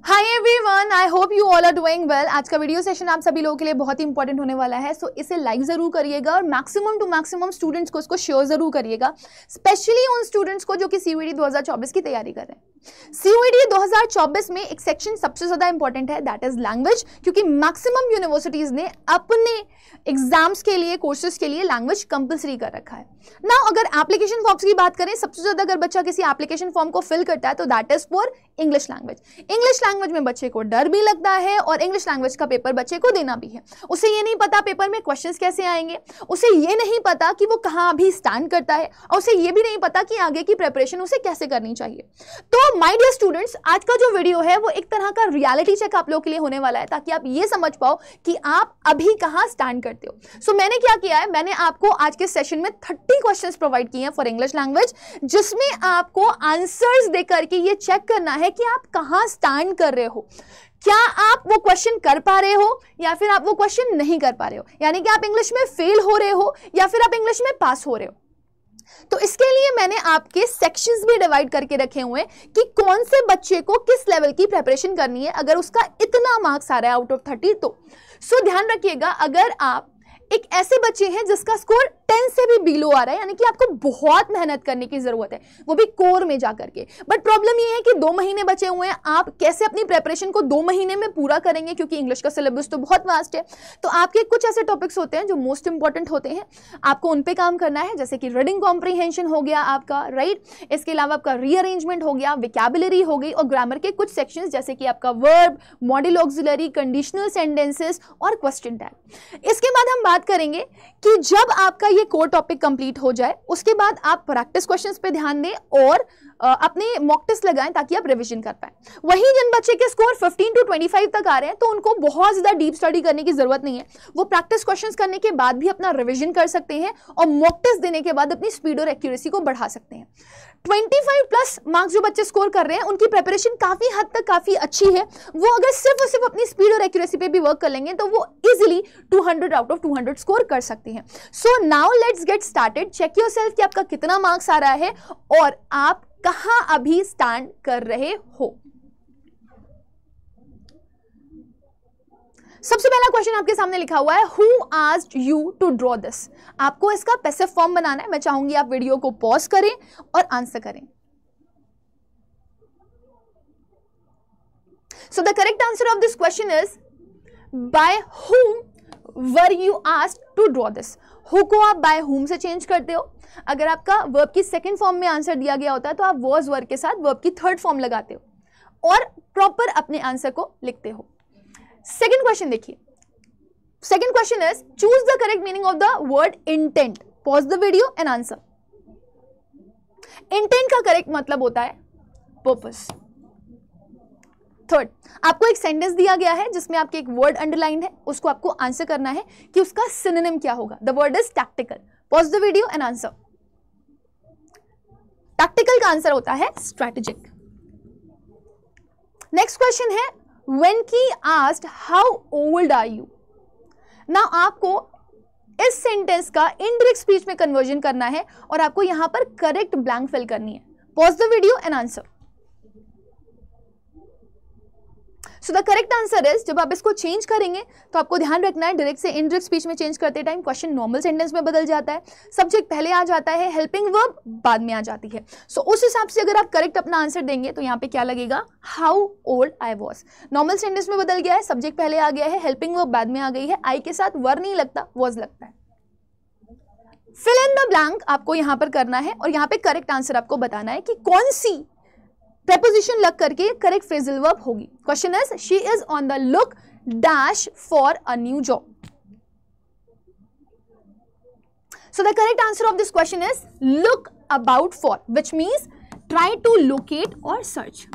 Hi everyone, I hope you all are doing well. आज का video session आप सभी लोगों के लिए बहुत ही इंपॉर्टेंट होने वाला है, सो इसे लाइक जरूर करिएगा और मैक्सिमम टू मैक्सिमम स्टूडेंट्स को इसको शेयर जरूर करिएगा, स्पेशली उन स्टूडेंट्स को जो कि सीयूईटी 2024 की तैयारी कर रहे हैं। सीयूईटी 2024 में एक सेक्शन सबसे ज्यादा इंपॉर्टेंट है, दैट इज लैंग्वेज, क्योंकि मैक्सिमम यूनिवर्सिटीज ने अपने एग्जाम्स के लिए, कोर्सेज के लिए लैंग्वेज कंपलसरी कर रखा है ना। अगर एप्लीकेशन फॉर्म्स की बात करें, सबसे ज्यादा अगर बच्चा किसी एप्लीकेशन फॉर्म को फिल करता है तो that is for English language. English language में बच्चे को डर भी लगता है और इंग्लिश लैंग्वेज का पेपर बच्चे को देना भी है। उसे ये नहीं पता पेपर में क्वेश्चंस कैसे आएंगे, उसे ये नहीं पता कि वो कहाँ अभी स्टैंड करता है, और उसे ये भी नहीं पता कि आगे की प्रिपरेशन उसे कैसे करनी चाहिए। तो माय डियर स्टूडेंट्स, आज का जो वीडियो है वो एक तरह का रियलिटी चेक आप लोगों के लिए होने वाला है, ताकि आप ये समझ पाओ कि आप अभी कहाँ स्टैंड करते हो। सो मैंने क्या किया है, मैंने आपको आज के सेशन में 30 क्वेश्चंस प्रोवाइड किए हैं फॉर इंग्लिश लैंग्वेज, जिसमें आपको आंसर्स देकर के ये चेक करना है कि आप कहाँ स्टैंड कर रहे हो। क्या आप वो क्वेश्चन कर पा रहे हो या फिर आप वो क्वेश्चन नहीं कर पा रहे हो, यानी कि आप इंग्लिश में फेल हो रहे हो या फिर आप इंग्लिश में पास हो रहे हो। तो इसके लिए मैंने आपके सेक्शंस भी डिवाइड करके रखे हुए हैं कि कौन से बच्चे को किस लेवल की प्रिपरेशन करनी है, अगर उसका इतना मार्क्स आ रहा है आउट ऑफ 30 तो। सो ध्यान रखिएगा, अगर आप एक ऐसे बच्चे हैं जिसका स्कोर 10 से भी बिलो आ रहा है, यानी कि आपको बहुत मेहनत करने की जरूरत है, वो भी कोर में जाकर के। बट प्रॉब्लम ये है कि 2 महीने बचे हुए हैं, आप कैसे अपनी प्रिपरेशन को 2 महीने में पूरा करेंगे, क्योंकि इंग्लिश का सिलेबस तो बहुत वास्ट है। तो आपके कुछ ऐसे टॉपिक्स होते हैं जो मोस्ट इंपॉर्टेंट होते हैं, आपको उन पे काम करना है, जैसे कि रीडिंग कॉम्प्रीहेंशन हो गया आपका, राइट। इसके अलावा आपका रीअरेंजमेंट हो गया, वोकैबुलरी हो गई, और ग्रामर के कुछ सेक्शंस जैसे कि आपका verb, model auxiliary, conditional sentences और क्वेश्चन टैग। इसके बाद हम बात करेंगे कि जब आपका ये कोर टॉपिक कंप्लीट हो जाए, उसके बाद आप प्रैक्टिस क्वेश्चंस पे ध्यान दें और अपने मॉक टेस्ट लगाएं, ताकि आप रिवीजन कर पाएं। वहीं जिन बच्चे के स्कोर 15 to 25 तक आ रहे हैं, तो उनको बहुत ज्यादा डीप स्टडी करने की जरूरत नहीं है। वो प्रैक्टिस क्वेश्चंस करने के बाद भी अपना रिवीजन कर सकते हैं और मॉक टेस्ट देने के बाद अपनी स्पीड और एक्यूरेसी को बढ़ा सकते हैं। 25 प्लस मार्क्स जो बच्चे स्कोर कर रहे हैं, उनकी प्रिपरेशन काफी हद तक काफी अच्छी है। वो अगर सिर्फ और सिर्फ अपनी स्पीड और एक्यूरेसी पे भी वर्क कर लेंगे तो वो इजीली 200 आउट ऑफ 200 स्कोर कर सकते हैं। So now let's get started. Check yourself कि आपका कितना मार्क्स आ रहा है और आप कहां अभी स्टैंड कर रहे हो। सबसे पहला क्वेश्चन आपके सामने लिखा हुआ है, who asked you to draw this. आपको इसका पैसिव फॉर्म बनाना है। मैं चाहूंगी आप वीडियो को पॉज करें और आंसर करें। So the correct answer of this question is, by whom were you asked to draw this। Who को आप बाय whom से चेंज करते हो। अगर आपका वर्ब की सेकंड फॉर्म में आंसर दिया गया होता है तो आप was वर्ब के साथ वर्ब की थर्ड फॉर्म लगाते हो और प्रॉपर अपने आंसर को लिखते हो। सेकंड क्वेश्चन देखिए। Second question is, choose the correct meaning of the word intent. Pause the video and answer. Intent का करेक्ट मतलब होता है पर्पस। थर्ड, आपको एक सेंटेंस दिया गया है जिसमें आपके एक वर्ड अंडरलाइन है, उसको आपको आंसर करना है कि उसका सिनोनिम क्या होगा। The word is tactical. Pause the video and answer. Tactical का आंसर होता है स्ट्रैटेजिक। नेक्स्ट क्वेश्चन है, when he asked how old are you। ना आपको इस सेंटेंस का इनडायरेक्ट स्पीच में कन्वर्जन करना है और आपको यहां पर करेक्ट ब्लैंक फिल करनी है। Pause the video and answer. So the correct answer is, जब आप इसको चेंज करेंगे तो आपको ध्यान रखना है, डायरेक्ट से इनडायरेक्ट स्पीच में चेंज करते टाइम क्वेश्चन नॉर्मल सेंटेंस में बदल जाता है। सब्जेक्ट पहले आ जाता है, हेल्पिंग वर्ब बाद में आ जाती है। सो उस हिसाब से अगर आप करेक्ट अपना आंसर देंगे तो यहाँ पे क्या लगेगा, how old I was. Normal sentence में बदल गया है, सब्जेक्ट पहले आ गया है, हेल्पिंग वर्ब बाद में आ गई है, आई के साथ वर नहीं लगता, वॉज लगता है। फिल इन द ब्लैंक आपको यहां पर करना है और यहाँ पे करेक्ट आंसर आपको बताना है कि कौन सी preposition लग करके करेक्ट फ्रेजल वर्ब होगी। Question is, she is on the look dash for a new job. So the correct answer of this question is look about for, which means try to locate और search.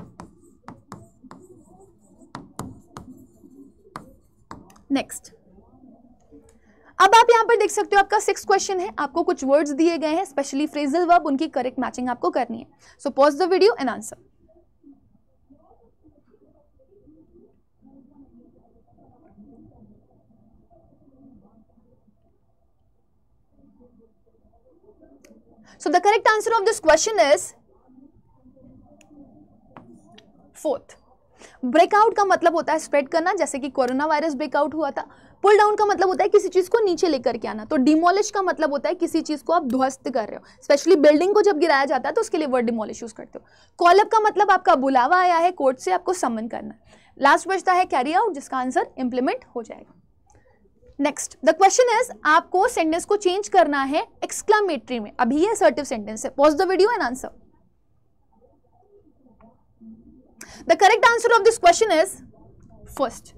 Next, अब आप यहां पर देख सकते हो आपका 6th क्वेश्चन है। आपको कुछ वर्ड्स दिए गए हैं, स्पेशली फ्रेजल वर्ब, उनकी करेक्ट मैचिंग आपको करनी है। So pause the video and answer. So the correct answer of this question is 4th. Breakout का मतलब होता है स्प्रेड करना, जैसे कि कोरोना वायरस ब्रेकआउट हुआ था। पुल डाउन का मतलब होता है किसी चीज को नीचे लेकर के आना। तो डिमोलिश का मतलब होता है किसी चीज को आप ध्वस्त कर रहे हो, स्पेशली बिल्डिंग को जब गिराया जाता है तो उसके लिए वर्ड डिमोलिश यूज करते हो। कॉल अप का मतलब आपका बुलावा आया है कोर्ट से, आपको समन करना है। लास्ट बचता है कैरी आउट, जिसका आंसर इंप्लीमेंट हो जाएगा। नेक्स्ट द क्वेश्चन इज, आपको सेंटेंस को चेंज करना है एक्सक्लामेटरी में। अभी ये असर्टिव सेंटेंस है। Pause the video and answer. The correct answer of this question is first.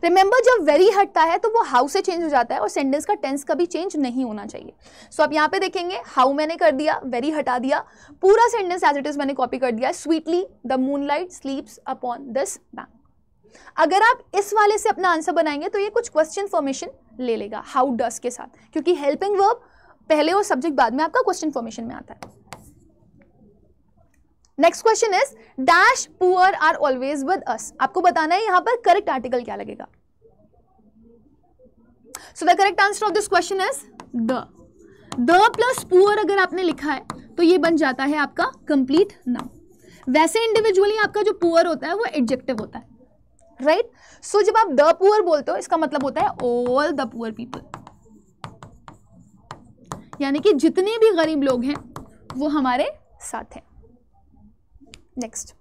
Remember, जब वेरी हटता है तो वो हाउ से चेंज हो जाता है और सेंटेंस का टेंस कभी चेंज नहीं होना चाहिए। सो आप यहाँ पे देखेंगे हाउ मैंने कर दिया, वेरी हटा दिया, पूरा सेंटेंस एज इट इज मैंने कॉपी कर दिया। Sweetly the moonlight स्लीप्स upon this bank. अगर आप इस वाले से अपना आंसर बनाएंगे तो ये कुछ क्वेश्चन फॉर्मेशन ले लेगा हाउ डस के साथ, क्योंकि हेल्पिंग वर्ब पहले और सब्जेक्ट बाद में आपका क्वेश्चन फॉर्मेशन में आता है। Next question is, dash poor are always with us. आपको बताना है यहां पर करेक्ट आर्टिकल क्या लगेगा। So the correct answer of this question is the plus poor अगर आपने लिखा है तो ये बन जाता है आपका कंप्लीट नाउन। वैसे इंडिविजुअली आपका जो पुअर होता है वो एडजेक्टिव होता है, राइट। सो जब आप द पुअर बोलते हो इसका मतलब होता है ऑल द पुअर पीपल, यानी कि जितने भी गरीब लोग हैं वो हमारे साथ हैं। नेक्स्ट,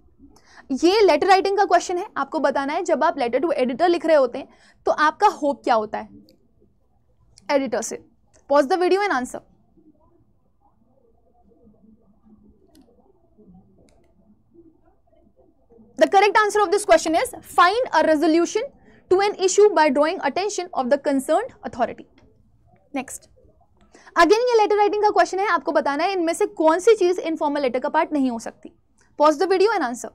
ये लेटर राइटिंग का क्वेश्चन है। आपको बताना है जब आप लेटर टू एडिटर लिख रहे होते हैं तो आपका होप क्या होता है एडिटर से। Pause the video and answer. The correct answer of this question is, find a resolution to an issue by drawing attention of the concerned authority. Next, again ये लेटर राइटिंग का question है। आपको बताना है इनमें से कौन सी चीज इनफॉर्मल लेटर का पार्ट नहीं हो सकती। Pause the video and answer.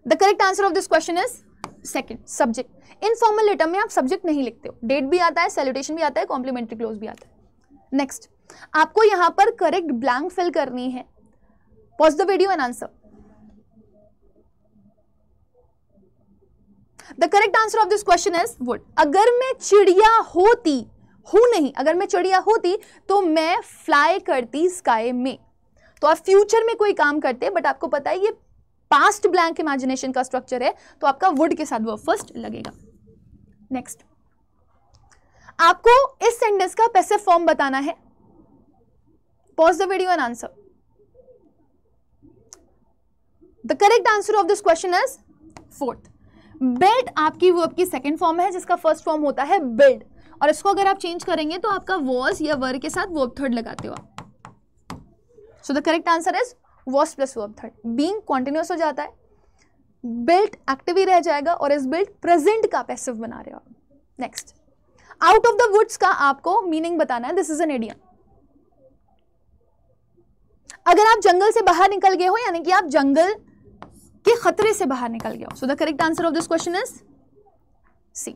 The correct answer of this question is second, subject. Informal letter में आप सब्जेक्ट नहीं लिखते हो, डेट भी आता है, सैल्यूटेशन भी आता है, कॉम्प्लीमेंट्री क्लोज भी आता है। नेक्स्ट, आपको यहां पर करेक्ट ब्लैंक फिल करनी है। Pause the video and answer. The correct answer of this question is would. अगर मैं चिड़िया होती, हूं नहीं, अगर मैं चिड़िया होती तो मैं फ्लाई करती स्काई में। तो आप फ्यूचर में कोई काम करते हैं बट आपको पता है ये पास्ट ब्लैंक इमेजिनेशन का स्ट्रक्चर है, तो आपका वुड के साथ वर्ब फर्स्ट लगेगा। नेक्स्ट, आपको इस सेंटेंस का पैसिव फॉर्म बताना है। Pause the video and answer. The correct answer of this question is fourth. Build आपकी वर्ब की सेकंड फॉर्म है जिसका फर्स्ट फॉर्म होता है बिल्ड, और इसको अगर आप चेंज करेंगे तो आपका वॉज या वर के साथ वर्ब थर्ड लगाते हो आप। सो the correct answer is was plus verb third. Being continuous हो जाता है, बिल्ट एक्टिव ही रह जाएगा और इस बिल्ट प्रेजेंट का पैसिव बना रहे हो आप। Next, out of the woods का आपको मीनिंग बताना है। This is an idiom. अगर आप जंगल से बाहर निकल गए हो यानी कि आप जंगल के खतरे से बाहर निकल गया हो। So the correct answer of this question is C.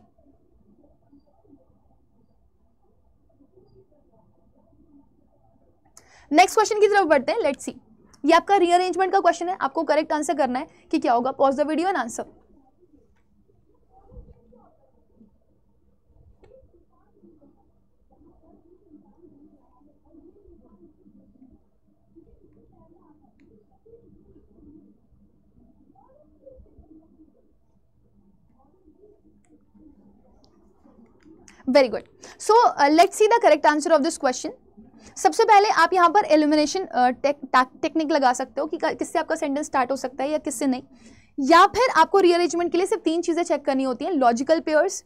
Next question की तरफ बढ़ते हैं। लेट्स सी, ये आपका रीअरेंजमेंट का क्वेश्चन है। आपको करेक्ट आंसर करना है कि क्या होगा। Pause the video and answer. Very good. So let's see the correct answer of this question. सबसे पहले आप यहाँ पर एलिमिनेशन टेक्निक लगा सकते हो कि किससे आपका सेंटेंस स्टार्ट हो सकता है या किससे नहीं, या फिर आपको रीअरेंजमेंट के लिए सिर्फ तीन चीजें चेक करनी होती हैं, logical pairs,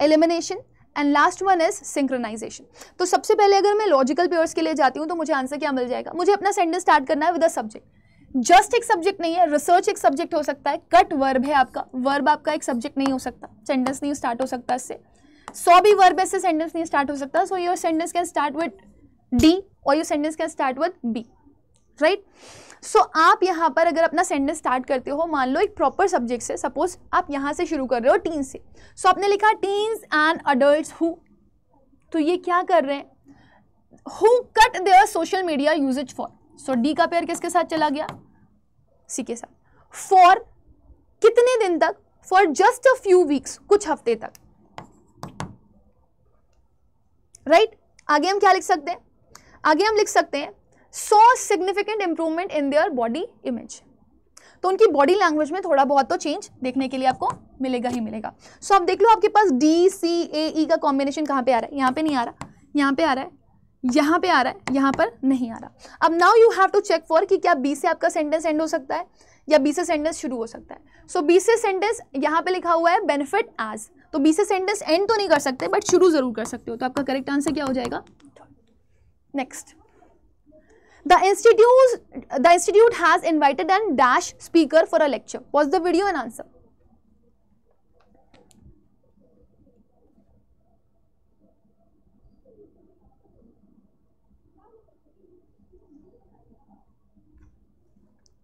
elimination and last one is synchronization. तो सबसे पहले अगर मैं लॉजिकल पेयर्स के लिए जाती हूँ तो मुझे आंसर क्या मिल जाएगा। मुझे अपना सेंटेंस स्टार्ट करना है विद अ सब्जेक्ट। जस्ट एक सब्जेक्ट नहीं है, रिसर्च एक सब्जेक्ट हो सकता है, कट वर्ब है आपका, वर्ब आपका एक सब्जेक्ट नहीं हो सकता, सेंटेंस नहीं स्टार्ट हो सकता इससे। 100 भी वर्ब से सेंटेंस नहीं स्टार्ट हो सकता। So your sentence can start with D और your sentence can start with B, right. So आप यहाँ पर अगर अपना सेंटेंस स्टार्ट करते हो, मान लो एक प्रॉपर सब्जेक्ट से, सपोज आप यहाँ से शुरू कर रहे हो टीन से। सो आपने लिखा टीन्स एंड अडल्ट्स हु, तो ये क्या कर रहे हैं, who cut their social media usage for. So D का पेयर किसके साथ चला गया, सी के साथ। फॉर कितने दिन तक, for just a few weeks, कुछ हफ्ते तक, राइट। आगे हम क्या लिख सकते हैं, आगे हम लिख सकते हैं saw significant improvement in their body image. तो उनकी बॉडी लैंग्वेज में थोड़ा बहुत तो चेंज देखने के लिए आपको मिलेगा ही मिलेगा। सो आप देख लो आपके पास DCAE का कॉम्बिनेशन कहाँ पे आ रहा है, यहाँ पे नहीं आ रहा, यहाँ पे आ रहा है, यहाँ पे आ रहा है, यहाँ पर नहीं आ रहा। अब now you have to check for कि क्या बी से आपका सेंटेंस एंड हो सकता है या बी से सेंटेंस शुरू हो सकता है। सो बी से सेंटेंस यहाँ पे लिखा हुआ है बेनिफिट एज, तो बी से सेंटेंस एंड तो नहीं कर सकते बट शुरू जरूर कर सकते हो, तो आपका करेक्ट आंसर क्या हो जाएगा? Next, The institute has invited an dash speaker for a lecture. Pause the video and answer.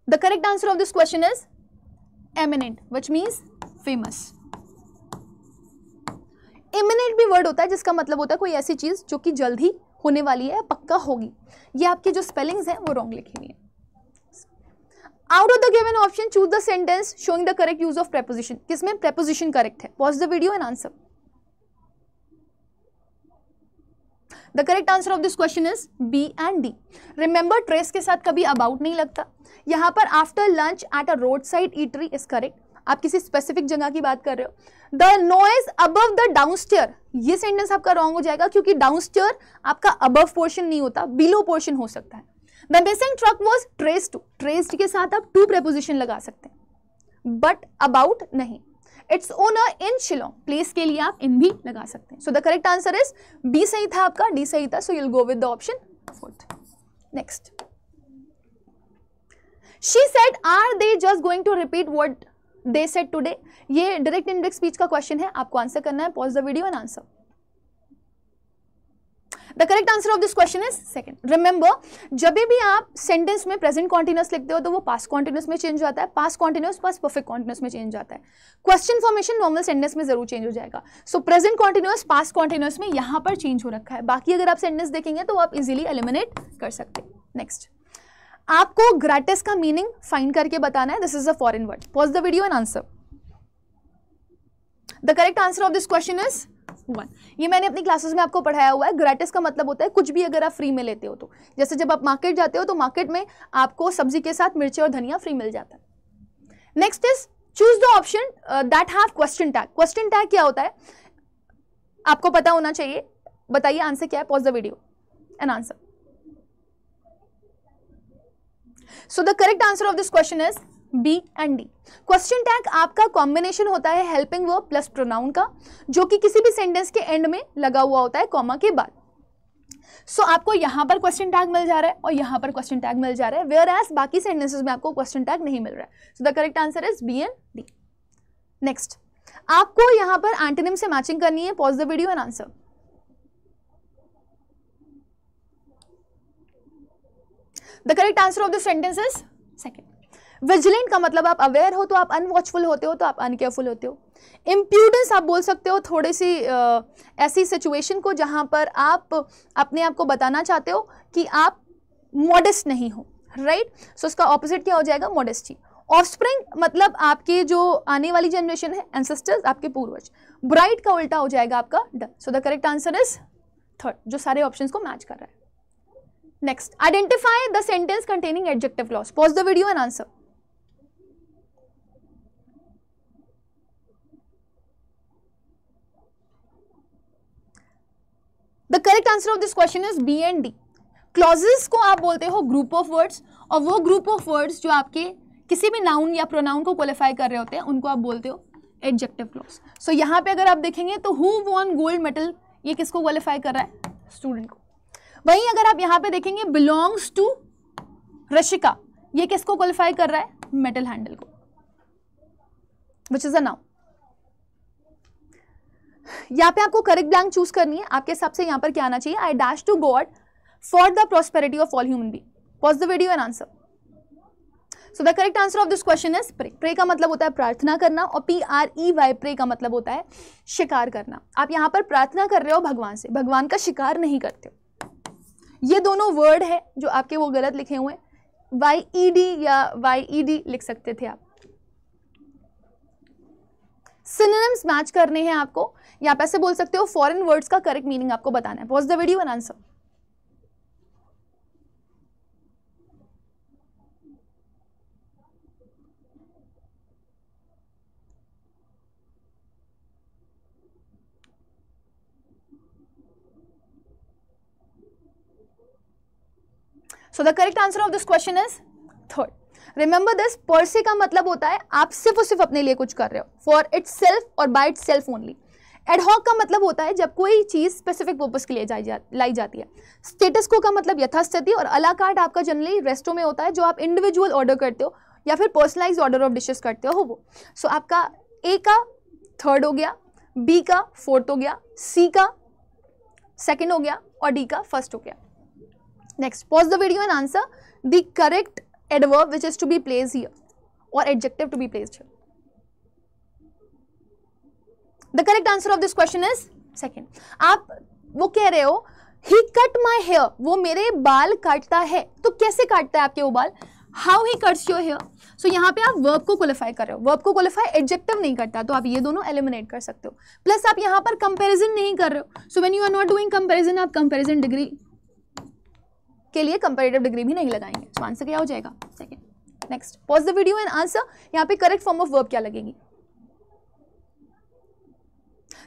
The correct answer of this question is eminent, which means famous. Imminent भी वर्ड होता है जिसका मतलब होता है कोई ऐसी चीज जो कि जल्द ही होने वाली है, पक्का होगी। ये आपके जो स्पेलिंग्स हैं वो रॉन्ग लिखी हुई है। Out of the given option choose the sentence showing the correct use of preposition. किसमें प्रेपोजिशन करेक्ट है? Pause the video and answer. The correct answer of this question is B and D. Remember trace के साथ कभी about नहीं लगता। यहाँ पर after lunch at a roadside eatery is correct. आप किसी स्पेसिफिक जगह की बात कर रहे हो। The noise above the downstair, ये सेंटेंस आपका रॉन्ग हो जाएगा क्योंकि डाउनस्टेयर आपका अबव पोर्शन नहीं होता, बिलो पोर्शन हो सकता है। The missing truck was traced to, traced के साथ आप टू प्रेपोजिशन लगा सकते हैं बट अबाउट नहीं। It's owner in Shillong, place के लिए आप इन भी लगा सकते हैं। So the correct answer is B सही था आपका, डी सही था, so you'll go with the option fourth. Next, she said are they just going to repeat what they said today. ये डायरेक्ट इनडायरेक्ट स्पीच का क्वेश्चन है, आपको answer करना है। Pause the video and answer. The correct answer of this question is second. Remember, जब भी आप sentence में प्रेजेंट कॉन्टिन्यूअस लिखते हो तो वो पास्ट कॉन्टिन्यूअस में चेंज होता है, past continuous past perfect continuous में चेंज जाता है। क्वेश्चन फॉर्मेशन नॉर्मल सेंटेंस में जरूर चेंज हो जाएगा। सो प्रेजेंट कॉन्टिन्यूअस पास्ट कॉन्टिन्यूअस में यहां पर चेंज हो रखा है, बाकी अगर आप सेंटेंस देखेंगे तो आप इजीली एलिमिनेट कर सकते हैं। नेक्स्ट, आपको ग्रेटिस का मीनिंग फाइंड करके बताना है। This is a foreign word. Pause the video and answer. The correct answer of this question is 1। ये मैंने अपनी क्लासेस में आपको पढ़ाया हुआ है। ग्रेटिस का मतलब होता है कुछ भी अगर आप फ्री में लेते हो तो, जैसे जब आप मार्केट जाते हो तो मार्केट में आपको सब्जी के साथ मिर्ची और धनिया फ्री मिल जाता है। Next is choose the option that have question tag. Question tag क्या होता है आपको पता होना चाहिए, बताइए आंसर क्या है। Pause the video and answer. So the correct answer of this question is B and D. Question tag आपका कॉम्बिनेशन होता है हेल्पिंग वर्ब प्लस प्रोनाउन का, जो कि किसी भी सेंटेंस के एंड में लगा हुआ होता है कॉमा के बाद। सो आपको यहाँ पर क्वेश्चन टैग मिल जा रहा है और यहाँ पर क्वेश्चन टैग मिल जा रहा है, वेयर एज बाकी सेंटेंसेस में आपको क्वेश्चन टैग नहीं मिल रहा है। So the correct answer is B and D. Next, आपको यहाँ पर एंटोनिम से मैचिंग करनी है। Pause the video and answer. The correct answer of this sentence is second. Vigilant का मतलब आप अवेयर हो तो आप अनवॉचफुल होते हो, तो आप अनकेयरफुल होते हो। इम्प्यूडेंस आप बोल सकते हो थोड़ी सी ऐसी सिचुएशन को जहां पर आप अपने आप को बताना चाहते हो कि आप मॉडेस्ट नहीं हो, राइट। सो इसका ऑपोजिट क्या हो जाएगा? मॉडेस्टी। ऑफस्प्रिंग मतलब आपके जो आने वाली जनरेशन है, एंसेस्टर्स, आपके पूर्वज। ब्राइट का उल्टा हो जाएगा आपका डल। So the correct answer is third, जो सारे ऑप्शंस को मैच कर रहा है। Next, identify the sentence containing adjective clause. Pause the video and answer. The correct answer of this question is B and D. Clauses को आप बोलते हो group of words, और वो group of words जो आपके किसी भी noun या pronoun को qualify कर रहे होते हैं उनको आप बोलते हो adjective clause. So यहाँ पे अगर आप देखेंगे तो who won gold medal, ये किसको qualify कर रहा है? Student को। वहीं अगर आप यहां पे देखेंगे बिलोंग्स टू रशिका, ये किसको क्वालिफाई कर रहा है? मेटल हैंडल को, विच इज अ नाउन। यहां पे आपको करेक्ट ब्लैंक चूज करनी है। आपके हिसाब से यहां पर क्या आना चाहिए? I dash to God for the prosperity of all human being. Pause the video and answer. So the correct answer of this question is pray. Pray का मतलब होता है प्रार्थना करना, और PREY प्रे का मतलब होता है शिकार करना। आप यहां पर प्रार्थना कर रहे हो भगवान से, भगवान का शिकार नहीं करते हो। ये दोनों वर्ड है जो आपके वो गलत लिखे हुए हैं, YED या YED लिख सकते थे आप। सिनोनिम्स मैच करने हैं आपको, या आप ऐसे बोल सकते हो फॉरेन वर्ड्स का करेक्ट मीनिंग आपको बताना है। Pause the video and answer. So the correct answer of this question is third. Remember this, पर से का मतलब होता है आप सिर्फ और सिर्फ अपने लिए कुछ कर रहे हो, फॉर इट सेल्फ और by itself only. Ad hoc का मतलब होता है जब कोई चीज स्पेसिफिक पर्पस के लिए लाई जाती है. स्टेटस को का मतलब यथास्थिति, और अला कार्ट आपका जनरली रेस्टो में होता है जो आप इंडिविजुअल ऑर्डर करते हो या फिर पर्सनलाइज ऑर्डर ऑफ डिशेस करते हो वो. सो आपका ए का थर्ड हो गया, बी का फोर्थ हो गया, सी का सेकंड हो गया और डी का फर्स्ट हो गया. Next, pause the video and answer the correct adverb which is to be placed here or adjective to be placed here. The correct answer of this question is second. आप वो कह रहे हो he cut my hair, वो मेरे बाल काटता है. तो कैसे काटता है आपके वो बाल? How he cuts your hair. So यहाँ पे आप verb को qualify कर रहे हो. verb को qualify adjective नहीं करता, तो आप ये दोनों eliminate कर सकते हो. प्लस आप यहाँ पर comparison नहीं कर रहे हो. So when you are not doing comparison, आप comparison degree के लिए कंपैरेटिव डिग्री भी नहीं लगाएंगे. सो आंसर क्या हो जाएगा? Second. Next, pause the video and answer. यहाँ पे करेक्ट फॉर्म ऑफ वर्ब क्या लगेगी?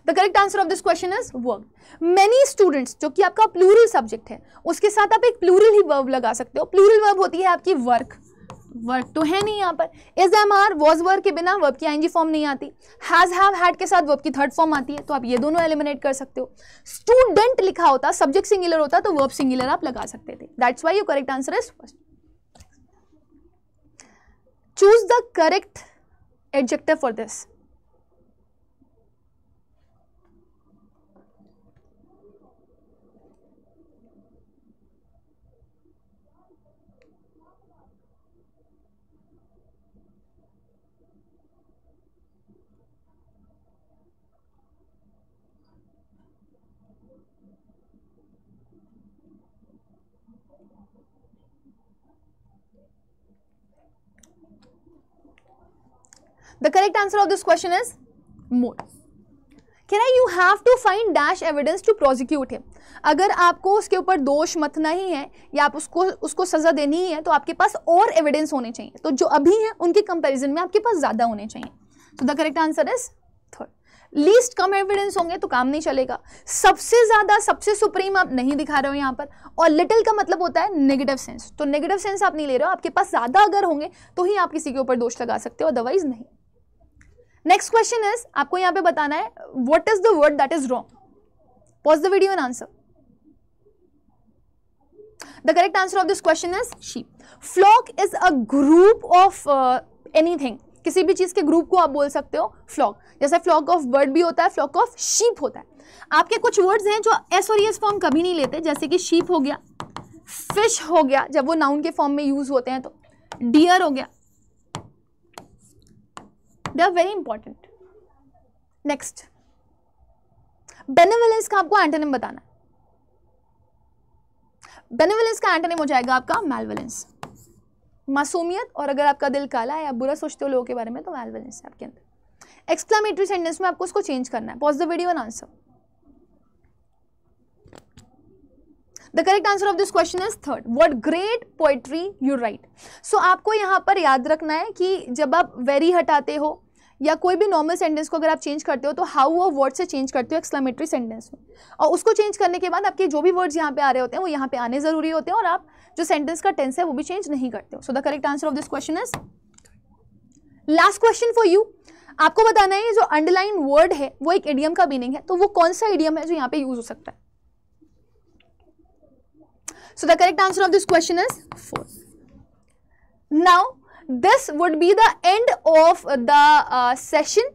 The correct answer of this question is verb. Many students, जो कि आपका प्लूरल सब्जेक्ट है, उसके साथ आप एक प्लूरल ही वर्ब लगा सकते हो. प्लूरल वर्ब होती है आपकी वर्क. वर्क तो है नहीं यहाँ पर. इज, एम, आर, वॉज, वर के बिना वर्ब की आईएनजी फॉर्म नहीं आती. हैज, हैव, हैड के साथ वर्ब की थर्ड फॉर्म आती है, तो आप ये दोनों एलिमिनेट कर सकते हो. स्टूडेंट लिखा होता, सब्जेक्ट सिंगुलर होता, तो वर्ब सिंगुलर आप लगा सकते थे. That's why your correct answer is first. Choose the correct adjective for this. The correct answer of this question is more. You have to find dash evidence to prosecute him. अगर आपको उसके ऊपर दोष मतना ही है या आप उसको सजा देनी ही है, तो आपके पास और एविडेंस होने चाहिए. तो जो अभी है उनके कंपैरिजन में आपके पास ज्यादा होने चाहिए. तो the correct answer is third. Least come evidence होंगे तो काम नहीं चलेगा. सबसे ज्यादा, सबसे सुप्रीम आप नहीं दिखा रहे हो यहाँ पर. और लिटिल का मतलब होता है नेगेटिव सेंस, तो नेगेटिव सेंस आप नहीं ले रहे हो. आपके पास ज्यादा अगर होंगे तो ही आप किसी के ऊपर दोष लगा सकते हो, अदरवाइज नहीं. नेक्स्ट क्वेश्चन इज, आपको यहाँ पे बताना है what is the word that is wrong. Pause the video and answer. The correct answer of this question is sheep. Flock is a group of anything. किसी भी चीज के ग्रुप को आप बोल सकते हो फ्लॉक. जैसे फ्लॉक ऑफ बर्ड भी होता है, फ्लॉक ऑफ शीप होता है. आपके कुछ वर्ड्स हैं जो एस और एस फॉर्म कभी नहीं लेते, जैसे कि शीप हो गया, फिश हो गया जब वो नाउन के फॉर्म में यूज होते हैं, तो डियर हो गया. They are very important. Next, benevolence का आपको एंटोनिम बताना है. बेनेवलेंस का एंटोनिम हो जाएगा आपका मैलवलेंस. मासूमियत, और अगर आपका दिल काला है, आप बुरा सोचते हो लोगों के बारे में, तो मैलवलेंस है आपके अंदर. एक्सक्लेमेटरी सेंटेंस में आपको उसको चेंज करना है. Pause the video and answer. The correct answer of this question is third. What great poetry you write. So आपको यहाँ पर याद रखना है कि जब आप वेरी हटाते हो या कोई भी नॉर्मल सेंटेंस को अगर आप चेंज करते हो, तो हाउ और वर्ड से चेंज करते हो एक्सक्लेमेटरी सेंटेंस में. और उसको चेंज करने के बाद आपके जो भी वर्ड्स यहाँ पे आ रहे होते हैं वो यहाँ पे आने जरूरी होते हैं, और आप जो सेंटेंस का टेंस है वो भी चेंज नहीं करते हो. So the correct answer of this question is. Last question for you. आपको बताना है ये जो अंडरलाइन वर्ड है वो एक इडियम का मीनिंग है, तो वो कौन सा इडियम है जो यहाँ पे यूज हो सकता है. So the correct answer of this question is 4. Now this would be the end of the session.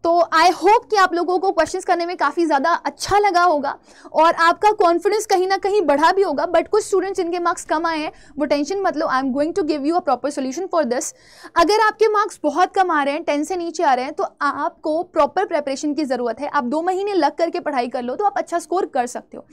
तो आई होप कि आप लोगों को क्वेश्चंस करने में काफ़ी ज़्यादा अच्छा लगा होगा और आपका कॉन्फिडेंस कहीं ना कहीं बढ़ा भी होगा. बट कुछ स्टूडेंट्स जिनके मार्क्स कम आए हैं वो टेंशन मत लो, I am going to give you a proper solution for this. अगर आपके मार्क्स बहुत कम आ रहे हैं, 10 से नीचे आ रहे हैं, तो आपको प्रॉपर प्रेपरेशन की ज़रूरत है. आप 2 महीने लग करके पढ़ाई कर लो तो आप अच्छा स्कोर कर सकते हो.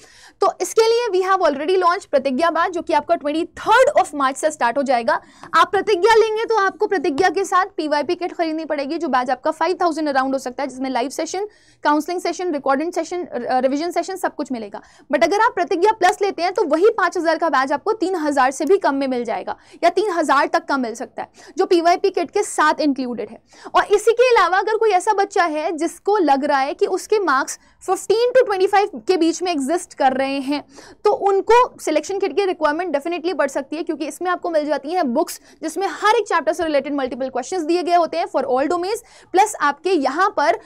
तो इसके लिए वी हैव ऑलरेडी लॉन्च प्रतिज्ञा बैच, जो कि आपका 23 मार्च से स्टार्ट हो जाएगा. आप प्रतिज्ञा लेंगे तो आपको प्रतिज्ञा के साथ PYP किट खरीदनी पड़ेगी, जो बैच आपका 5000 अराउंड हो सकता है, जिसमें live session, counselling session, recording session, revision session सब कुछ मिलेगा। बट अगर आप प्रतिज्ञा प्लस लेते हैं तो वही 5000 का बैच आपको 3000 से भी कम में मिल जाएगा, या 3000 तक का मिल सकता है, जो PYP किट के साथ इंक्लूडेड है। और इसी के अलावा अगर कोई ऐसा बच्चा है जिसको लग रहा है कि उसके मार्क्स 15 to 25 के बीच में एग्जिस्ट कर रहे हैं, तो उनको सिलेक्शन किट की रिक्वायरमेंट डेफिनेटली बढ़ सकती है, क्योंकि इसमें आपको मिल जाती हैं बुक्स जिसमें हर एक चैप्टर से रिलेटेड मल्टीपल क्वेश्चंस दिए गए होते हैं फॉर ऑल डोमेन्स, प्लस आपके यहाँ पर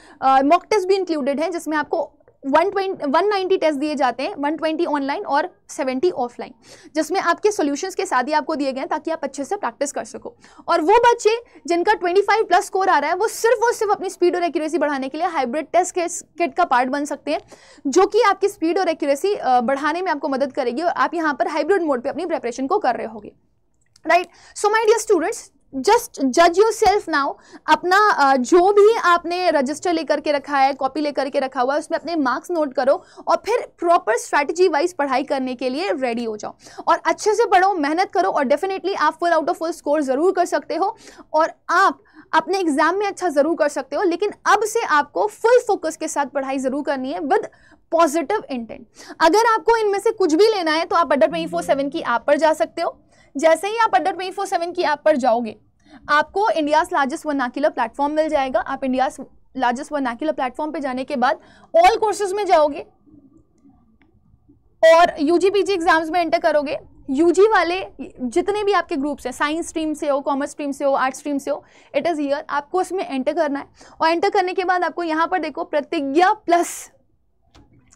मॉक टेस्ट भी इंक्लूडेड है, जिसमें आपको 190 टेस्ट दिए जाते हैं, 120 ऑनलाइन और 70 ऑफलाइन, जिसमें आपके सॉल्यूशंस के साथ ही आपको दिए गए हैं ताकि आप अच्छे से प्रैक्टिस कर सको। और वो बच्चे जिनका 25 प्लस स्कोर आ रहा है, वो सिर्फ अपनी स्पीड और एक्यूरेसी बढ़ाने के लिए हाइब्रिड टेस्ट किट का पार्ट बन सकते हैं, जो कि आपकी स्पीड और एक्यूरेसी बढ़ाने में आपको मदद करेगी, और आप यहाँ पर हाइब्रिड मोड पर अपनी प्रिपरेशन को कर रहे होगे, right. So my dear students, just जज योर सेल्फ नाउ। अपना जो भी आपने रजिस्टर लेकर के रखा है, कॉपी लेकर के रखा हुआ है, उसमें अपने मार्क्स नोट करो और फिर प्रॉपर स्ट्रैटेजी वाइज पढ़ाई करने के लिए रेडी हो जाओ, और अच्छे से पढ़ो, मेहनत करो, और डेफिनेटली आप full out of full score जरूर कर सकते हो, और आप अपने एग्जाम में अच्छा जरूर कर सकते हो। लेकिन अब से आपको फुल फोकस के साथ पढ़ाई जरूर करनी है विद पॉजिटिव इंटेंट। अगर आपको इनमें से कुछ भी लेना है तो आप अड्डा 24/7 की ऐप पर जा सकते हो। जैसे ही आप अड्डा 24/7 की ऐप पर जाओगे, आपको इंडियाज लार्जेस्ट वर्नाक्युलर प्लेटफॉर्म मिल जाएगा। आप इंडियाज लार्जेस्ट वर्नाक्युलर प्लेटफॉर्म पे जाने के बाद ऑल कोर्सेज में जाओगे और यूजी पीजी एग्जाम्स में एंटर करोगे। यूजी वाले जितने भी आपके ग्रुप्स हैं, साइंस स्ट्रीम से हो, कॉमर्स स्ट्रीम से हो, आर्ट्स स्ट्रीम से हो, इट इज़ हियर। आपको इसमें एंटर करना है, और एंटर करने के बाद आपको यहाँ पर देखो प्रतिज्ञा plus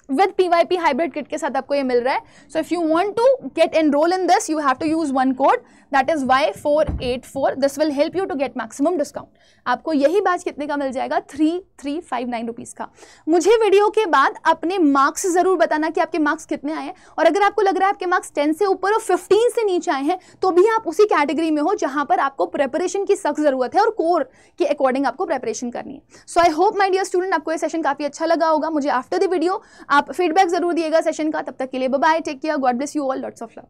with PYP hybrid kit के साथ आपको ये मिल रहा है। So if you want to get enroll in this, you have to use one code, that is Y484. This will help you to get maximum discount. आपको यही batch कितने का मिल जाएगा? 3359 रुपीज़ का। मुझे वीडियो के बाद अपने मार्क्स जरूर बताना कि आपके मार्क्स कितने आए हैं, और अगर आपको लग रहा है आपके मार्क्स 10 से ऊपर और 15 से नीचे आए हैं, तो भी आप उसी कैटेगरी में हो जहां पर आपको प्रेपरेशन की सख्त जरूरत है और कोर के अकॉर्डिंग आपको प्रेपरेशन करनी है। So I hope my dear student, आपको ये सेशन काफी अच्छा लगा होगा। मुझे आफ्टर द वीडियो आप फीडबैक जरूर दिएगा सेशन का। तब तक के लिए bye bye, take care, God bless you all, lots of love.